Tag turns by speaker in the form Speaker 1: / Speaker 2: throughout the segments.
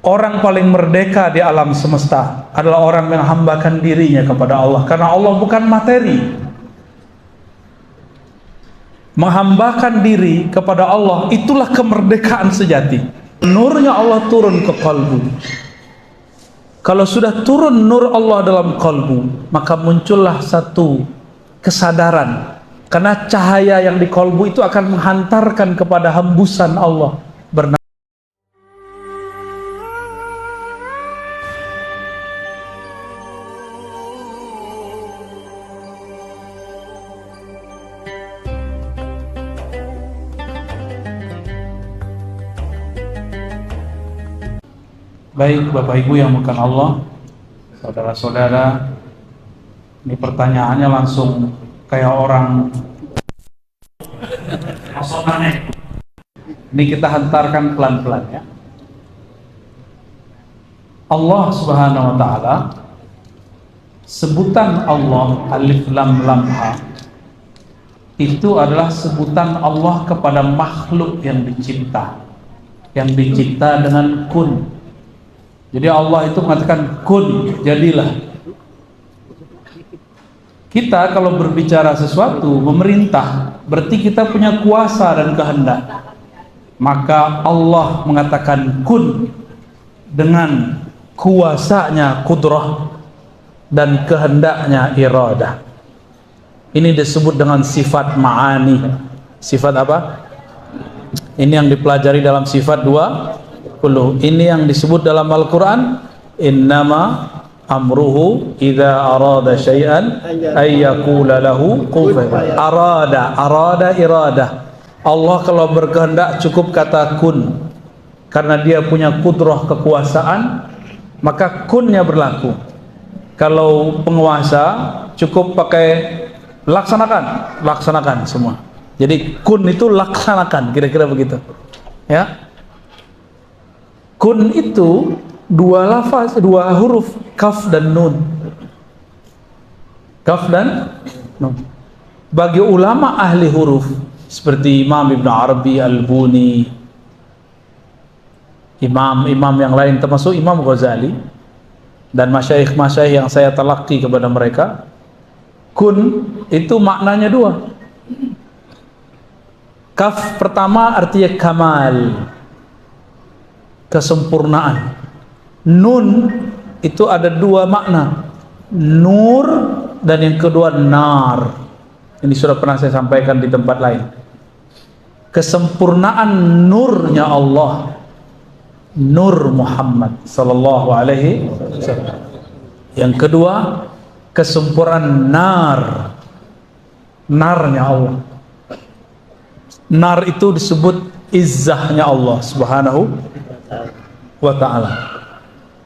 Speaker 1: Orang paling merdeka di alam semesta adalah orang yang hambakan dirinya kepada Allah, karena Allah bukan materi. Menghambakan diri kepada Allah, itulah kemerdekaan sejati. Nurnya Allah turun ke kalbu. Kalau sudah turun nur Allah dalam kalbu, maka muncullah satu kesadaran, karena cahaya yang di kalbu itu akan menghantarkan kepada hembusan Allah. Baik Bapak Ibu yang bukan Allah, saudara-saudara, ini pertanyaannya langsung kayak orang ini kita hantarkan pelan-pelan ya. Allah Subhanahu wa ta'ala, sebutan Allah alif lam lam ha itu adalah sebutan Allah kepada makhluk yang dicipta dengan kun. Jadi Allah itu mengatakan kun, jadilah. Kita kalau berbicara sesuatu, memerintah, berarti kita punya kuasa dan kehendak. Maka Allah mengatakan kun dengan kuasanya kudrah dan kehendaknya iradah. Ini disebut dengan sifat ma'ani. Sifat apa? Ini yang dipelajari dalam sifat 20. Ini yang disebut dalam Al-Quran, innama amruhu idza arada syai'an ay yaqula lahu kun fayakun. Arada iradah. Allah kalau berkehendak cukup kata kun, karena dia punya kudrah kekuasaan, maka kunnya berlaku. Kalau penguasa cukup pakai laksanakan semua. Jadi kun itu laksanakan, kira-kira begitu ya. Kun itu dua lafaz, dua huruf, kaf dan nun. Kaf dan nun. Bagi ulama ahli huruf seperti Imam Ibn Arabi Al-Buni, imam yang lain termasuk Imam Ghazali dan masyayikh yang saya talaqi kepada mereka, kun itu maknanya dua. Kaf pertama artinya kamal, kesempurnaan. Nun itu ada dua makna, nur dan yang kedua nar. Ini sudah pernah saya sampaikan di tempat lain. Kesempurnaan nurnya Allah, nur Muhammad sallallahu alaihi wasallam. Yang kedua kesempurnaan narnya Allah. Nar itu disebut izzahnya Allah subhanahu wa ta'ala.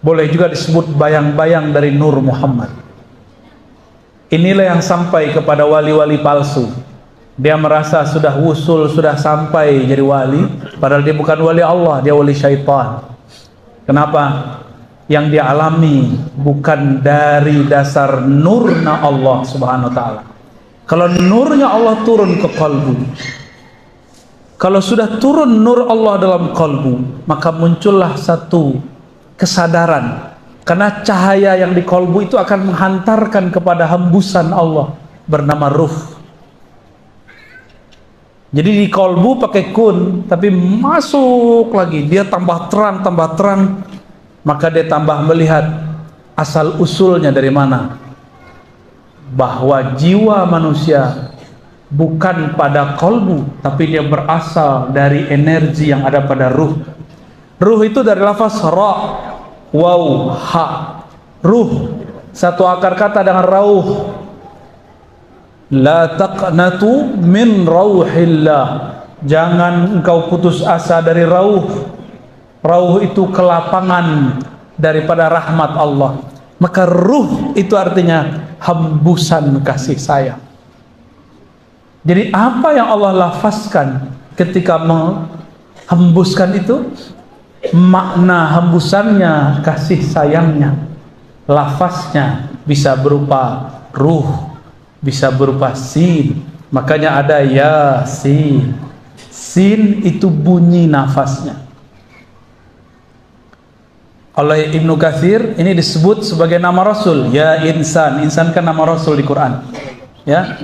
Speaker 1: Boleh juga disebut bayang-bayang dari nur Muhammad. Inilah yang sampai kepada wali-wali palsu. Dia merasa sudah wusul, sudah sampai jadi wali, padahal dia bukan wali Allah, dia wali syaitan. Kenapa? Yang dia alami bukan dari dasar nurnya Allah subhanahu wa ta'ala. Kalau nurnya Allah turun ke kalbu, kalau sudah turun nur Allah dalam kalbu, maka muncullah satu kesadaran, karena cahaya yang di kalbu itu akan menghantarkan kepada hembusan Allah bernama ruh. Jadi di kalbu pakai kun, tapi masuk lagi, dia tambah terang, maka dia tambah melihat asal usulnya dari mana, bahwa jiwa manusia bukan pada kalbu, tapi dia berasal dari energi yang ada pada ruh. Ruh itu dari lafaz ra, waw, ha. Ruh satu akar kata dengan rauh. La taqnatu min rauhillah. Jangan engkau putus asa dari rauh. Rauh itu kelapangan daripada rahmat Allah. Maka ruh itu artinya hembusan kasih sayang. Jadi apa yang Allah lafazkan ketika menghembuskan itu, makna hembusannya kasih sayangnya. Lafaznya bisa berupa ruh, bisa berupa sin. Makanya ada yasin. Sin itu bunyi nafasnya. oleh Ibnu Katsir, ini disebut sebagai nama Rasul. Ya insan, insan kan nama Rasul di Quran. Ya,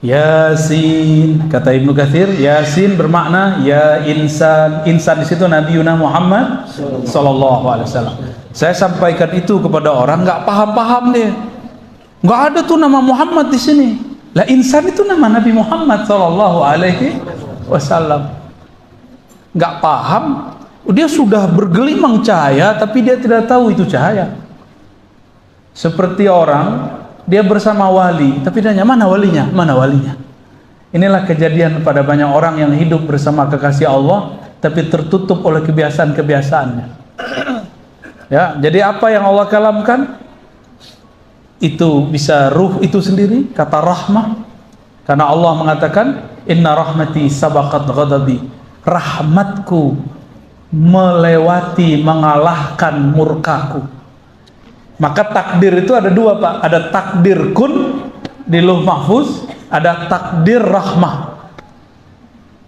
Speaker 1: Yasin, kata Ibnu Katsir, Yasin bermakna ya insan. Insan di situ Nabi Muhammad sallallahu alaihi wasallam. Saya sampaikan itu kepada orang, nggak paham-paham dia. Nggak ada tuh nama Muhammad di sini. Lah insan itu nama Nabi Muhammad sallallahu alaihi wasallam. Nggak paham, dia sudah bergelimang cahaya tapi dia tidak tahu itu cahaya. Seperti orang dia bersama wali tapi dia nanya mana walinya, mana walinya. Inilah kejadian pada banyak orang yang hidup bersama kekasih Allah tapi tertutup oleh kebiasaan-kebiasaannya. Ya, jadi apa yang Allah kalamkan itu bisa ruh itu sendiri, kata rahmah. Karena Allah mengatakan inna rahmati sabaqat ghadabi, rahmatku melewati, mengalahkan murkaku. Maka takdir itu ada dua, Pak. Ada takdir kun di Lauh Mahfuz, ada takdir rahmah.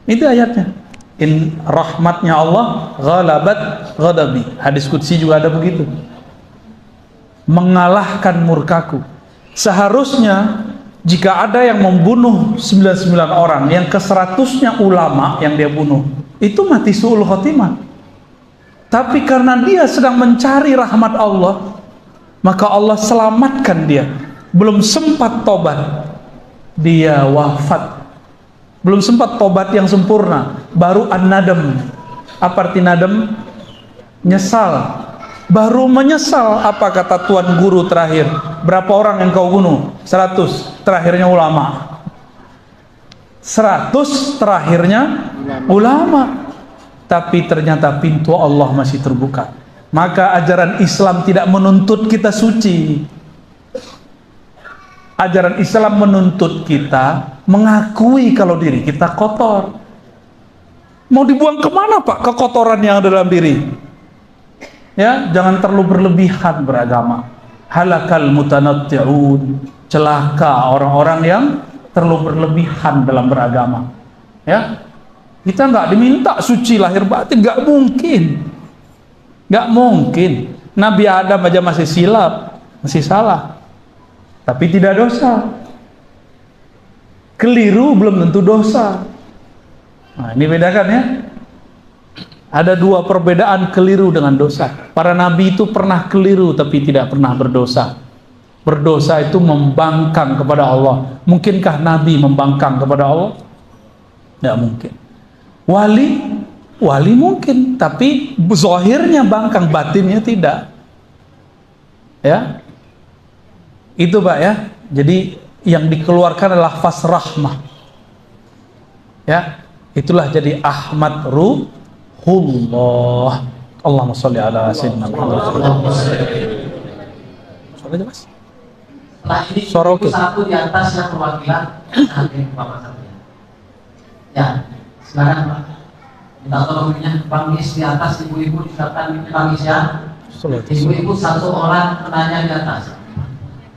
Speaker 1: Itu ayatnya. In rahmatnya Allah ghalabat ghadabi. Hadis qudsi juga ada begitu. Mengalahkan murkaku. Seharusnya jika ada yang membunuh 99 orang, yang ke-100-nya ulama yang dia bunuh, itu mati su'ul khotimah. Tapi karena dia sedang mencari rahmat Allah, maka Allah selamatkan dia. Belum sempat tobat, dia wafat. Belum sempat tobat yang sempurna, baru an-nadam. Apa arti nadam? Nyesal. Baru menyesal. Apa kata tuan guru terakhir? Berapa orang yang kau bunuh? 100. Terakhirnya ulama. 100 terakhirnya ulama. Tapi ternyata pintu Allah masih terbuka. Maka ajaran Islam tidak menuntut kita suci. Ajaran Islam menuntut kita mengakui kalau diri kita kotor. Mau dibuang kemana, Pak, kekotoran yang ada dalam diri? Ya, jangan terlalu berlebihan beragama. Halakal mutanatti'un, celaka orang-orang yang terlalu berlebihan dalam beragama. Ya, kita nggak diminta suci lahir batin, nggak mungkin, nggak mungkin. Nabi Adam aja masih silap, masih salah, tapi tidak dosa. Keliru belum tentu dosa. Nah, ini bedakan ya. Ada dua perbedaan keliru dengan dosa. Para nabi itu pernah keliru tapi tidak pernah berdosa. Berdosa itu membangkang kepada Allah. Mungkinkah nabi membangkang kepada Allah? Tidak mungkin. Wali mungkin, tapi zahirnya bangkang, batinnya tidak. Ya, itu Pak ya. Jadi yang dikeluarkan adalah lafaz rahmah. Ya, itulah jadi Ahmad Ruhullah. Allahumma sholli ala sayyidina Muhammad. Suara jelas?
Speaker 2: Setelah ini
Speaker 1: Suara oke.
Speaker 2: Satu di atas yang perwakilan hakim Bapak Satria. Ya, sekarang Pak, minta tolongnya Bangis di atas, ibu-ibu silakan Bangis ya. Ibu-ibu satu orang penanya di atas.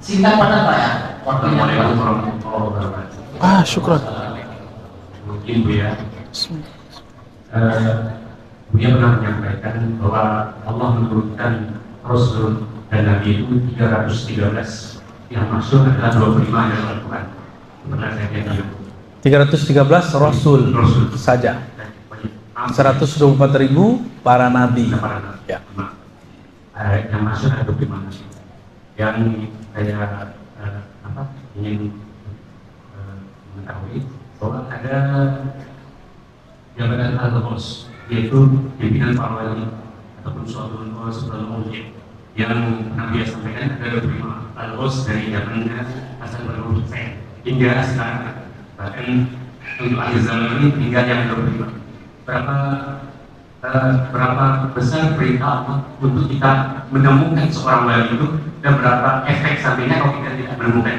Speaker 2: Singkat pada Pak ya.
Speaker 3: Assalamualaikum warahmatullahi wabarakatuh.
Speaker 1: Syukran.
Speaker 3: Mungkin Bu ya, Buya pernah menyampaikan bahwa Allah menurunkan Rasul dan Nabi itu 313. Yang maksud adalah 25 yang Al-Quran. Benar saya kira
Speaker 1: 313 Rasul saja. 124.000 para nabi. Ya.
Speaker 3: Yang maksud ada 25. Yang saya ingin mengetahui bahwa ada jabatan al-Ghos, yaitu pimpinan para wali ataupun suatu objek yang Nabi sampaikan ada 25 al-Ghos dari zamannya Hasan bin Hussein hingga sekarang, bahkan untuk akhir zaman ini hingga yang 25. Berapa besar perintah Allah untuk kita menemukan seorang wali itu dan berapa efek sampingnya kalau kita tidak menemukan.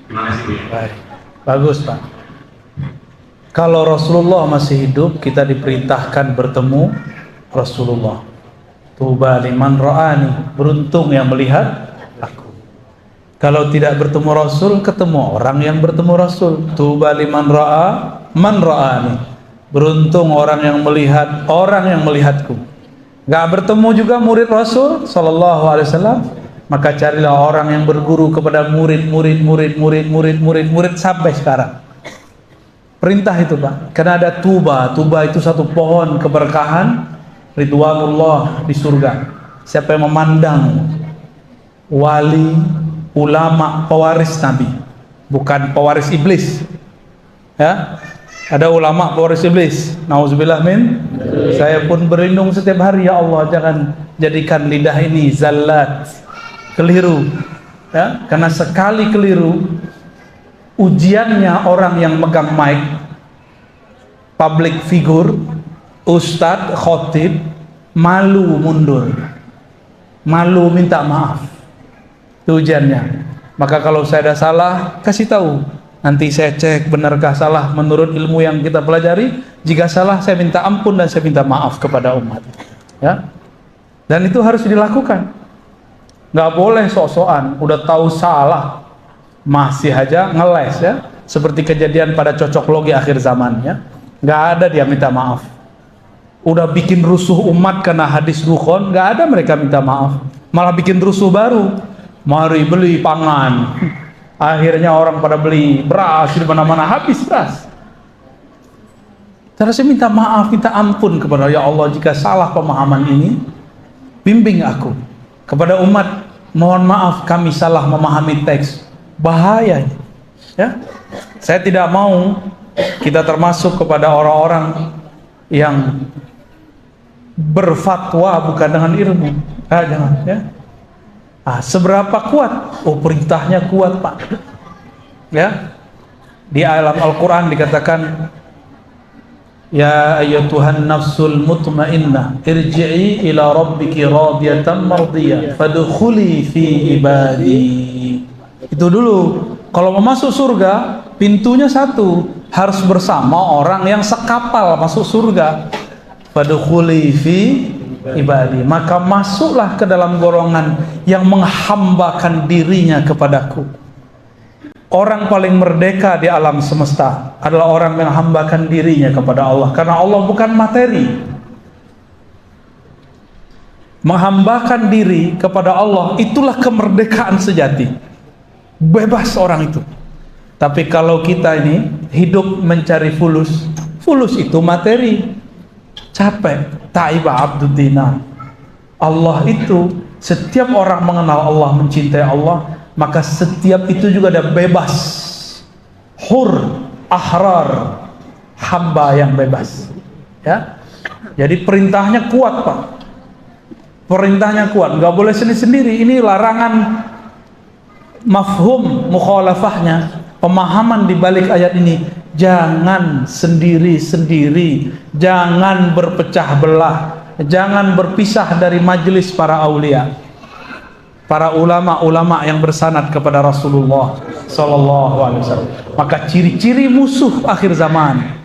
Speaker 3: Terima kasih Bu ya.
Speaker 1: Baik. Bagus Pak. Kalau Rasulullah masih hidup, kita diperintahkan bertemu Rasulullah. Tuba liman ra'ani, beruntung yang melihat aku. Kalau tidak bertemu Rasul, ketemu orang yang bertemu Rasul. Tuba liman ra'a man ra'ani, beruntung orang yang melihat orang yang melihatku. Nggak bertemu juga murid Rasul Sallallahu Alaihi Wasallam, maka carilah orang yang berguru kepada murid sampai sekarang. Perintah itu Pak, karena ada tuba itu satu pohon keberkahan, ridwanullah di surga. Siapa yang memandang wali, ulama, pewaris Nabi, bukan pewaris iblis, ya. Ada ulama pewaris iblis, nauzubillah min. Saya pun berlindung setiap hari, ya Allah jangan jadikan lidah ini zallat, keliru, ya. Karena sekali keliru, ujiannya orang yang megang mic, public figure, ustadz, khotib, malu mundur, malu minta maaf, itu ujiannya. Maka kalau saya ada salah, kasih tahu. Nanti saya cek benarkah salah menurut ilmu yang kita pelajari. Jika salah, saya minta ampun dan saya minta maaf kepada umat, ya. Dan itu harus dilakukan. Nggak boleh sok-sokan udah tahu salah masih aja ngeles, ya. Seperti kejadian pada cocok logi akhir zaman, ya. Nggak ada dia minta maaf. Udah bikin rusuh umat karena hadis dukhon, nggak ada mereka minta maaf. Malah bikin rusuh baru. Mari beli pangan. Akhirnya orang pada beli beras di mana-mana, habis beras. Terus saya minta maaf, minta ampun kepada ya Allah jika salah pemahaman ini, bimbing aku. Kepada umat, mohon maaf kami salah memahami teks. Bahaya, ya. Saya tidak mau kita termasuk kepada orang-orang yang berfatwa bukan dengan ilmu. Jangan, ya. Seberapa kuat? Oh, perintahnya kuat Pak, ya. Di alam Al-Quran dikatakan, ya ayyatuhan nafsul mutmainnah irji'i ila rabbiki radiyatan mardiyah fadkhuli fi ibadi. Itu dulu. Kalau mau masuk surga, pintunya satu, harus bersama orang yang sekapal masuk surga. Fadkhuli fi ibadi, maka masuklah ke dalam golongan yang menghambakan dirinya kepadaku. Orang paling merdeka di alam semesta adalah orang yang menghambakan dirinya kepada Allah, karena Allah bukan materi. Menghambakan diri kepada Allah, itulah kemerdekaan sejati. Bebas orang itu. Tapi kalau kita ini hidup mencari fulus itu materi, capek. Ta'iba abdud dinar. Allah itu, setiap orang mengenal Allah, mencintai Allah, maka setiap itu juga ada bebas, hur, ahrar, hamba yang bebas, ya. Jadi perintahnya kuat Pak, perintahnya kuat, nggak boleh sendiri-sendiri. Ini larangan mafhum mukhalafahnya, pemahaman di balik ayat ini. Jangan sendiri-sendiri, jangan berpecah belah, jangan berpisah dari majelis para aulia, para ulama-ulama yang bersanad kepada Rasulullah Sallallahu Alaihi Wasallam. Maka ciri-ciri musuh akhir zaman,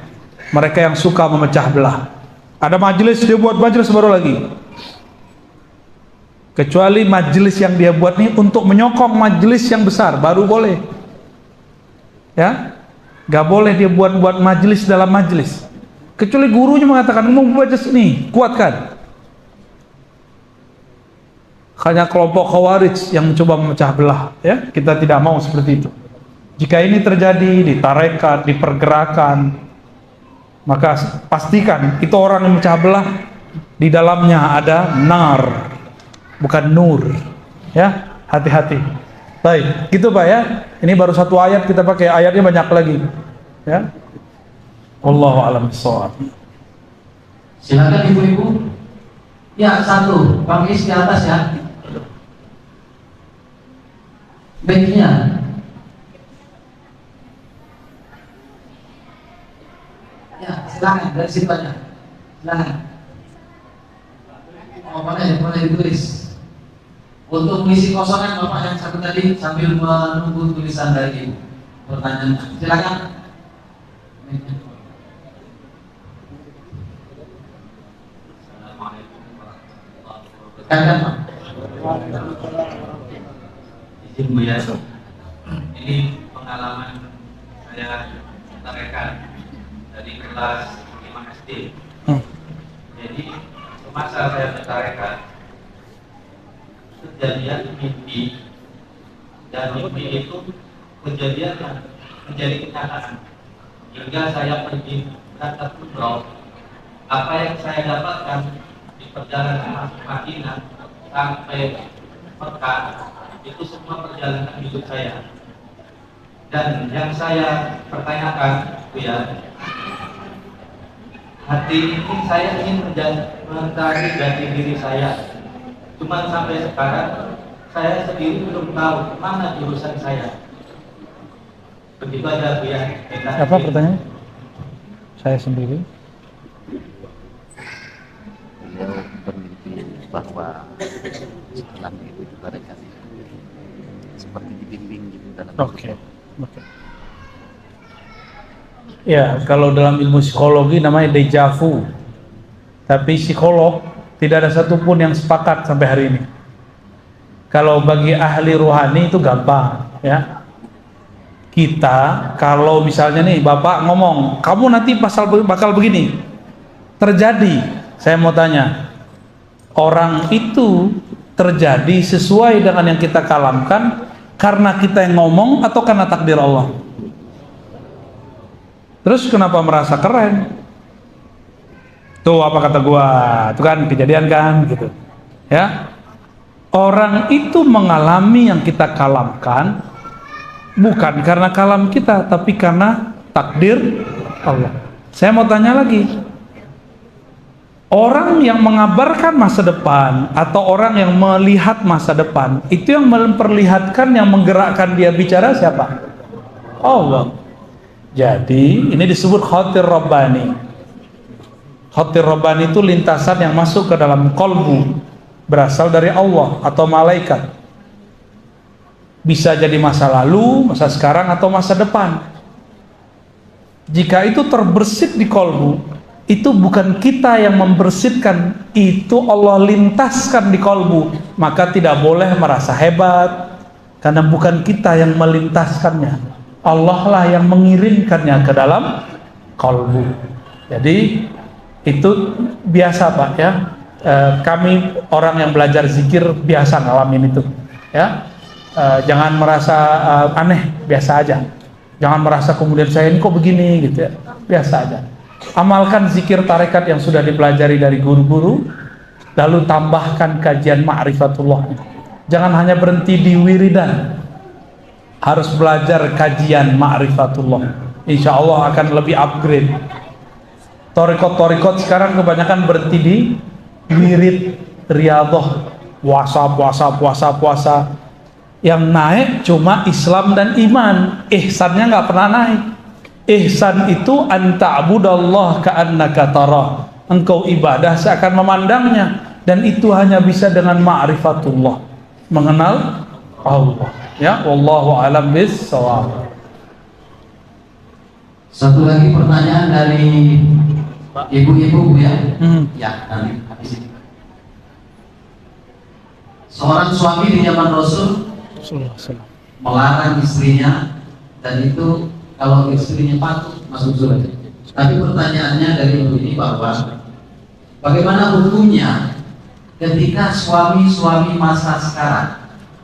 Speaker 1: mereka yang suka memecah belah. Ada majelis, dia buat majelis baru lagi. Kecuali majelis yang dia buat ini untuk menyokong majelis yang besar, baru boleh, ya. Gak boleh dia buat majelis dalam majelis, kecuali gurunya mengatakan mau majelis nih, kuatkan. Hanya kelompok khawarij yang mencoba memecah belah, ya. Kita tidak mau seperti itu. Jika ini terjadi di tarekat, di pergerakan, maka pastikan itu orang yang memecah belah, di dalamnya ada nar, bukan nur, ya. Hati-hati. Baik, gitu Pak, ya. Ini baru satu ayat, kita pakai ayatnya banyak lagi, ya. Wallahu a'lam bishawab.
Speaker 2: Silakan ibu-ibu. Ya, satu, bangkis di atas, ya. Baiknya. Ya, silakan dari situ aja. Silakan. Oh, boleh ditulis. Untuk mengisi kosongan Bapak yang satu tadi sambil menunggu tulisan dari Ibu. Pertanyaan, silakan.
Speaker 3: Assalamualaikum warahmatullahi wabarakatuh. Izin Bu ya, ini pengalaman saya tarekat dari kelas 5 SD. Jadi
Speaker 2: masa saya bertarekat, kejadian mimpi, dan mimpi itu kejadian yang menjadi kenyataan. Hingga saya pergi berangkat umroh, apa yang saya dapatkan di perjalanan masuk Madinah sampai Mekah itu semua perjalanan hidup saya. Dan yang saya pertanyakan, ya, hati ini saya ingin mencari jati diri saya. Cuman sampai sekarang saya sendiri belum tahu mana jurusan saya. Begitu aja, Bu ya.
Speaker 1: Apa pertanyaan? Saya sendiri.
Speaker 4: Beliau bermimpi bahwa setelah itu juga ada seperti dibimbing gitu dalam
Speaker 1: Oke. Ya, kalau dalam ilmu psikologi namanya deja vu. Tapi psikolog tidak ada satupun yang sepakat sampai hari ini. Kalau bagi ahli ruhani itu gampang, ya. Kita kalau misalnya nih Bapak ngomong, kamu nanti bakal begini. Terjadi. Saya mau tanya, orang itu terjadi sesuai dengan yang kita kalamkan karena kita yang ngomong atau karena takdir Allah? Terus kenapa merasa keren? Tuh apa kata gua? Itu kan kejadian kan gitu. Ya. Orang itu mengalami yang kita kalamkan bukan karena kalam kita, tapi karena takdir Allah. Saya mau tanya lagi. Orang yang mengabarkan masa depan atau orang yang melihat masa depan, itu yang memperlihatkan, yang menggerakkan dia bicara siapa? Allah. Jadi ini disebut khatir rabbani. Khatir rabbani itu lintasan yang masuk ke dalam kolbu, berasal dari Allah atau malaikat. Bisa jadi masa lalu, masa sekarang, atau masa depan. Jika itu terbersit di kolbu, itu bukan kita yang membersihkan, itu Allah lintaskan di kolbu. Maka tidak boleh merasa hebat, karena bukan kita yang melintaskannya, Allah lah yang mengirimkannya ke dalam kolbu. Jadi itu biasa Pak ya. Kami orang yang belajar zikir biasa ngalamin itu ya. Jangan merasa aneh, biasa aja. Jangan merasa kemudian saya ini kok begini gitu ya. Biasa aja. Amalkan zikir tarekat yang sudah dipelajari dari guru-guru, lalu tambahkan kajian ma'rifatullah. Jangan hanya berhenti di wiridan, harus belajar kajian ma'rifatullah. Insya Allah akan lebih upgrade. Torikot sekarang kebanyakan berhenti di wirid, riyadhah, puasa. Yang naik cuma Islam dan iman, ihsannya nggak pernah naik. Ihsan itu anta'budallah ka'annaka tarah. Engkau ibadah seakan memandangnya, dan itu hanya bisa dengan ma'rifatullah, mengenal Allah. Ya, wallahu a'lam bis-shawab.
Speaker 2: Satu lagi pertanyaan dari ibu-ibu ya. Ya, nanti habis ini. Seorang suami di zaman Rasul melarang istrinya, dan itu kalau istrinya patuh masuk surga. Tapi pertanyaannya dari ibu ini bahwa bagaimana hukumnya ketika suami-suami masa sekarang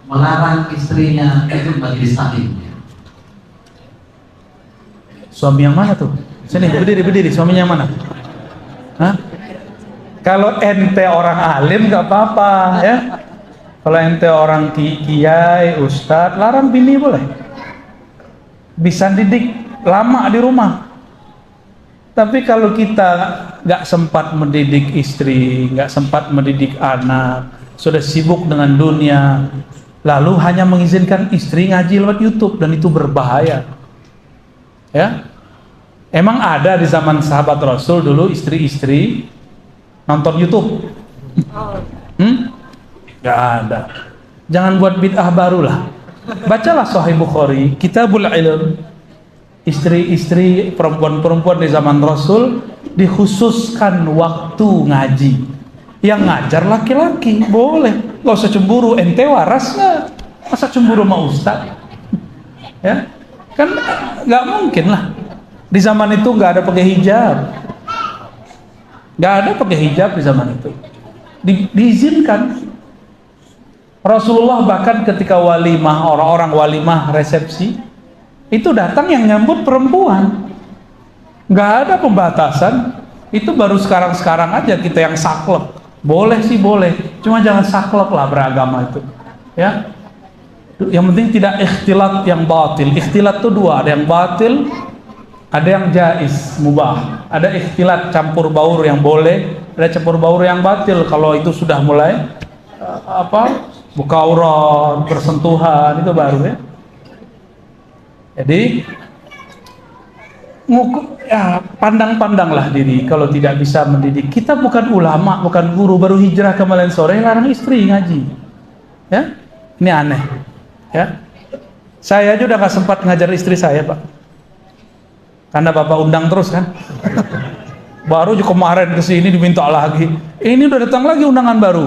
Speaker 2: melarang istrinya ikut majelis taklim?
Speaker 1: Suami yang mana tuh? Sini berdiri, suaminya yang mana? Hah? Kalau ente orang alim nggak apa-apa ya. Kalau ente orang kiai, ustadz, larang bini boleh. Bisa didik lama di rumah. Tapi kalau kita nggak sempat mendidik istri, nggak sempat mendidik anak, sudah sibuk dengan dunia, lalu hanya mengizinkan istri ngaji lewat YouTube, dan itu berbahaya. Ya, emang ada di zaman sahabat Rasul dulu istri-istri nonton YouTube? Gak ada. Jangan buat bid'ah baru lah. Bacalah Sahih Bukhari, Kitabul Ilm. Istri-istri, perempuan-perempuan di zaman Rasul dikhususkan waktu ngaji. Yang ngajar laki-laki boleh, gak usah cemburu. Ente waras gak? Masa cemburu sama ustaz? Ya, kan gak mungkin lah. Di zaman itu gak ada pakai hijab. Gak ada pakai hijab di zaman itu. diizinkan. Rasulullah bahkan ketika walimah, orang-orang walimah resepsi, itu datang yang nyambut perempuan. Nggak ada pembatasan. Itu baru sekarang-sekarang aja kita yang saklek. Boleh sih boleh, cuma jangan saklek lah beragama itu. Ya, yang penting tidak ikhtilat yang batil. Ikhtilat itu dua, ada yang batil, ada yang jaiz, mubah. Ada ikhtilat campur baur yang boleh, ada campur baur yang batil. Kalau itu sudah mulai buka aurat, bersentuhan, itu baru ya. Jadi pandang-pandanglah diri. Kalau tidak bisa mendidik, kita bukan ulama, bukan guru, baru hijrah kemarin sore larang istri ngaji. Ya, ini aneh. Ya, saya aja udah gak sempat ngajar istri saya, Pak, karena Bapak undang terus kan. Baru kemarin kesini diminta lagi, ini udah datang lagi undangan baru.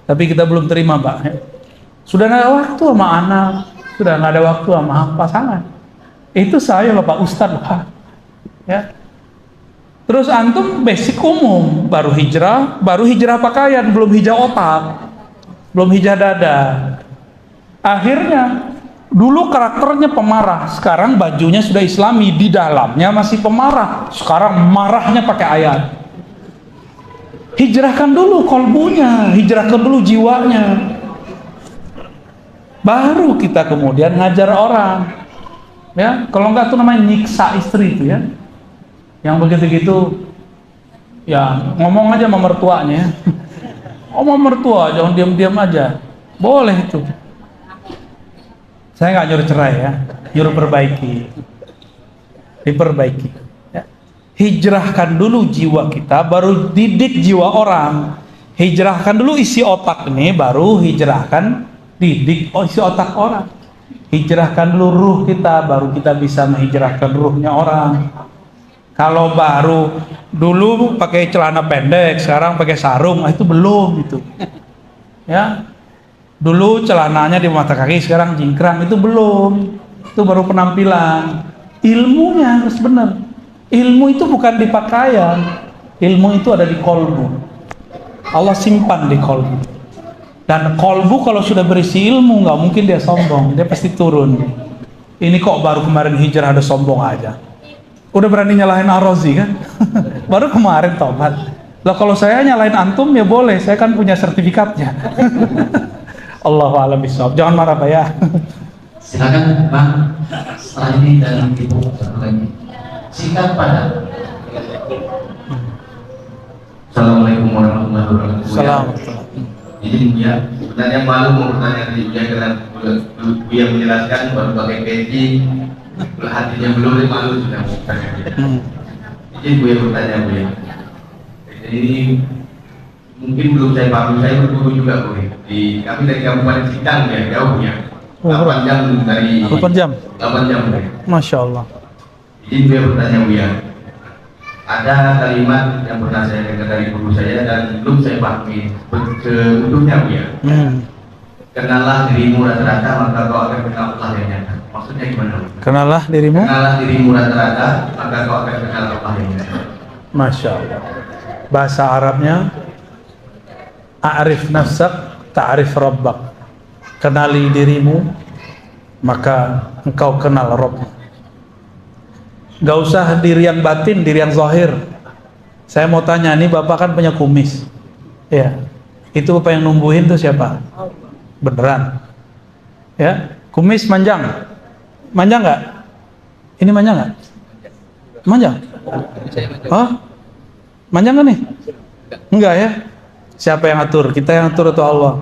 Speaker 1: Tapi kita belum terima, Pak. Sudah nggak ada waktu sama anak, sudah nggak ada waktu sama pasangan. Itu saya loh, Pak Ustadz, Pak. Ya. Terus antum basic umum, baru hijrah pakaian, belum hijrah otak, belum hijrah dada. Akhirnya dulu karakternya pemarah, sekarang bajunya sudah islami, di dalamnya masih pemarah. Sekarang marahnya pakai ayat. Hijrahkan dulu kolbunya, hijrahkan dulu jiwanya, baru kita kemudian ngajar orang. Ya, kalau enggak tuh namanya nyiksa istri itu ya. Yang begitu-gitu ya ngomong aja sama mertuanya. Sama mertua, jangan diam-diam aja. Boleh itu. Saya nggak nyuruh cerai ya, nyuruh perbaiki. Diperbaiki. Ya. Hijrahkan dulu jiwa kita, baru didik jiwa orang. Hijrahkan dulu isi otak ini, baru hijrahkan didik isi otak orang. Hijrahkan dulu ruh kita, baru kita bisa menghijrahkan ruhnya orang. Kalau baru dulu pakai celana pendek, sekarang pakai sarung, itu belum itu. Ya, dulu celananya di mata kaki, sekarang jingkrang, itu belum. Itu baru penampilan. Ilmunya harus benar. Ilmu itu bukan di pakaian, ilmu itu ada di kolbu. Allah simpan di kolbu. Dan kolbu kalau sudah berisi ilmu, nggak mungkin dia sombong, dia pasti turun. Ini kok baru kemarin hijrah ada sombong aja, udah berani nyalahin Ar-Razi kan? Baru kemarin tobat. Lah kalau saya nyalahin antum ya boleh, saya kan punya sertifikatnya. Allahu a'lam bishawab. Jangan marah Pak ya.
Speaker 2: Silakan Bang, setelah ini dan Ibu satu lagi. Singkat pada.
Speaker 3: Assalamualaikum warahmatullahi wabarakatuh.
Speaker 1: Assalamualaikum.
Speaker 3: Jadi Buya, sebenarnya malu mau bertanya di Buya karena Buya menjelaskan baru pakai peci, hatinya belum, malu sudah mau bertanya. Jadi Buya bertanya Buya. Jadi ini mungkin belum saya pahami, saya berguru juga Buya. Kami dari Kabupaten Sintang ya, jauh ya. 8 jam dari
Speaker 1: 8 jam.
Speaker 3: 8 jam Buya.
Speaker 1: Masya Allah.
Speaker 3: Jadi Buya bertanya Buya. Ada kalimat yang pernah saya dengar dari guru saya dan belum saya pahami seutuhnya Buya. Kenalah dirimu rata-rata, maka kau akan kenal Allah yang nyata. Maksudnya gimana?
Speaker 1: Kenalah dirimu.
Speaker 3: Kenalah dirimu rata-rata, maka kau akan kenal Allah yang nyata.
Speaker 1: Masya Allah. Bahasa Arabnya a'rif nafsak ta'rif rabbak. Kenali dirimu, maka engkau kenal Rabb. Gak usah diri yang batin, diri yang zahir. Saya mau tanya, nih Bapak kan punya kumis. Ya, itu Bapak yang numbuhin tuh siapa? Beneran? Ya, kumis manjang. Manjang nggak? Ini manjang nggak? Manjang? Oh, manjang kan nih? Enggak ya? Siapa yang atur? Kita yang atur atau Allah?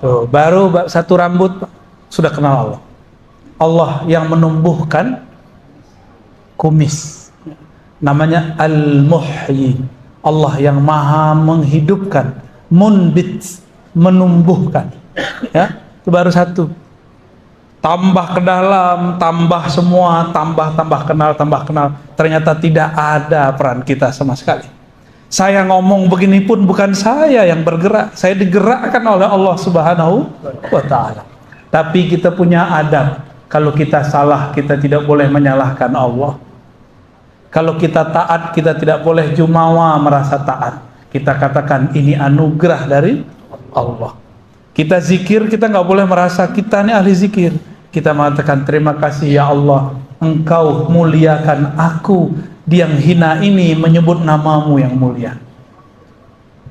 Speaker 1: Tuh, baru satu rambut sudah kenal Allah. Allah yang menumbuhkan kumis, namanya Al-Muhyi. Allah yang maha menghidupkan, munbit, menumbuhkan. Ya, itu baru satu. Tambah ke dalam, tambah semua, tambah kenal. Ternyata tidak ada peran kita sama sekali. Saya ngomong begini pun bukan saya yang bergerak, saya digerakkan oleh Allah Subhanahu wa Ta'ala. Tapi kita punya adab. Kalau kita salah, kita tidak boleh menyalahkan Allah. Kalau kita taat, kita tidak boleh jumawa merasa taat. kita katakan ini anugerah dari Allah. Kita zikir, kita nggak boleh merasa kita ini ahli zikir. Kita mengatakan terima kasih ya Allah, Engkau muliakan aku yang hina ini menyebut namamu yang mulia.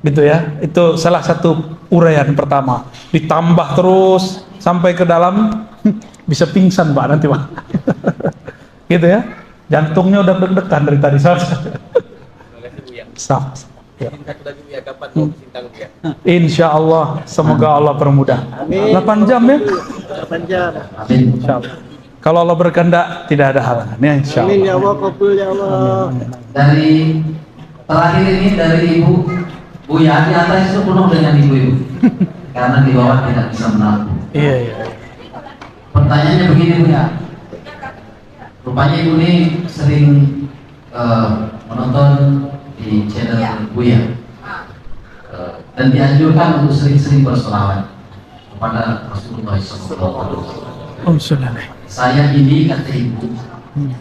Speaker 1: Gitu ya, itu salah satu uraian pertama. Ditambah terus sampai ke dalam, bisa pingsan Pak nanti Pak. Gitu ya, jantungnya udah deg-degan dari tadi. Ya. Insya Allah, semoga Allah permudah. 8 jam ya?
Speaker 5: 8 jam.
Speaker 1: Insya Allah. Kalau Allah berkehendak tidak ada halangan ya, insya Allah.
Speaker 5: Amin ya Allah, kabul ya Allah.
Speaker 2: Dari terakhir ini dari Ibu Buya, di atas itu penuh dengan ibu-ibu karena di bawah tidak bisa menampung.
Speaker 1: Iya.
Speaker 2: Pertanyaannya begini Buya, rupanya ibu ini sering menonton di channel Buya dan dianjurkan untuk sering-sering bersolawat kepada Rasulullah SAW. Saya ini kata ibu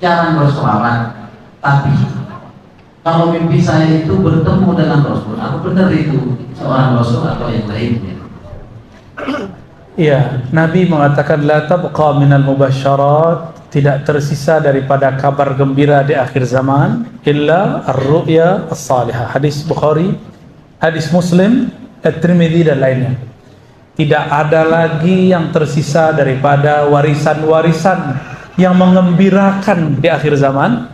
Speaker 2: jarang bersolawat, tapi kalau mimpi saya itu bertemu dengan Rasul, apa benar itu seorang Rasul atau yang lainnya?
Speaker 1: Iya, Nabi mengatakan la tabqa minal mubasyarat, tidak tersisa daripada kabar gembira di akhir zaman illa ar-ru'ya as-salihah. Hadis Bukhari, hadis Muslim, At-Tirmidzi dan lainnya. Tidak ada lagi yang tersisa daripada warisan-warisan yang mengembirakan di akhir zaman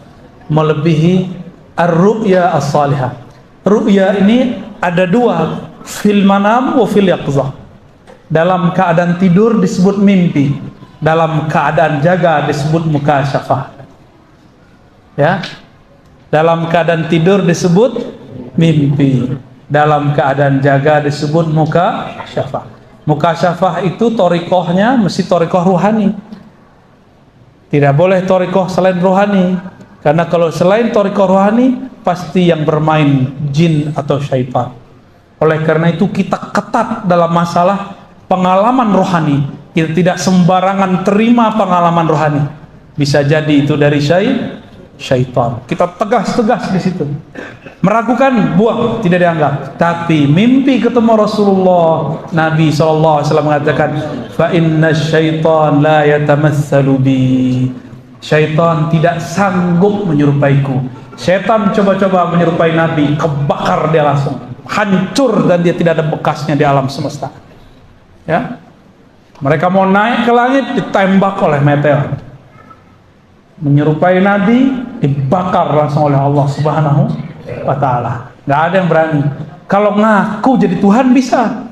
Speaker 1: melebihi ar-ru'ya as-salihah. Ru'ya ini ada dua, fil manam wa fil yaqzah. Dalam keadaan tidur disebut mimpi, dalam keadaan jaga disebut mukasyafah. Ya. Dalam keadaan tidur disebut mimpi, dalam keadaan jaga disebut mukasyafah. Mukasyafah itu thariqahnya mesti thariqah ruhani. Tidak boleh thariqah selain rohani. Karena kalau selain thariqah rohani, pasti yang bermain jin atau syaitan. Oleh karena itu kita ketat dalam masalah pengalaman rohani. Kita tidak sembarangan terima pengalaman rohani. Bisa jadi itu dari syaitan. Kita tegas-tegas di situ. Meragukan, buang, tidak dianggap. Tapi mimpi ketemu Rasulullah, Nabi SAW mengatakan, fa inna syaitan la yatamassalu bi. Syaitan tidak sanggup menyerupaiku. Syaitan coba-coba menyerupai Nabi, kebakar dia langsung, hancur dan dia tidak ada bekasnya di alam semesta. Ya, mereka mau naik ke langit ditembak oleh meteor. Menyerupai Nabi dibakar langsung oleh Allah Subhanahu wa Ta'ala. Nggak ada yang berani. Kalau ngaku jadi Tuhan bisa.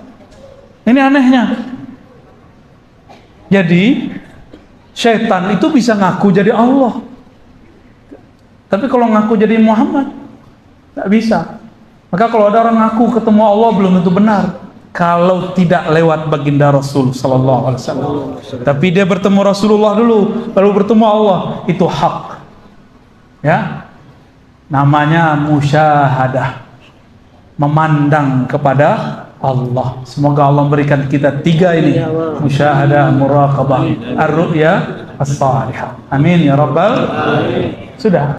Speaker 1: Ini anehnya. Jadi syaitan itu bisa ngaku jadi Allah, tapi kalau ngaku jadi Muhammad tak bisa. Maka kalau ada orang ngaku ketemu Allah belum tentu benar kalau tidak lewat baginda Rasul sallallahu alaihi wasallam. Tapi dia bertemu Rasulullah dulu baru bertemu Allah, itu hak. Ya. Namanya musyahadah. Memandang kepada Allah. Semoga Allah memberikan kita 3 ini, musyahadah, muraqabah, ar-ru'ya as-salihah. Amin ya rabbal alamin. Sudah.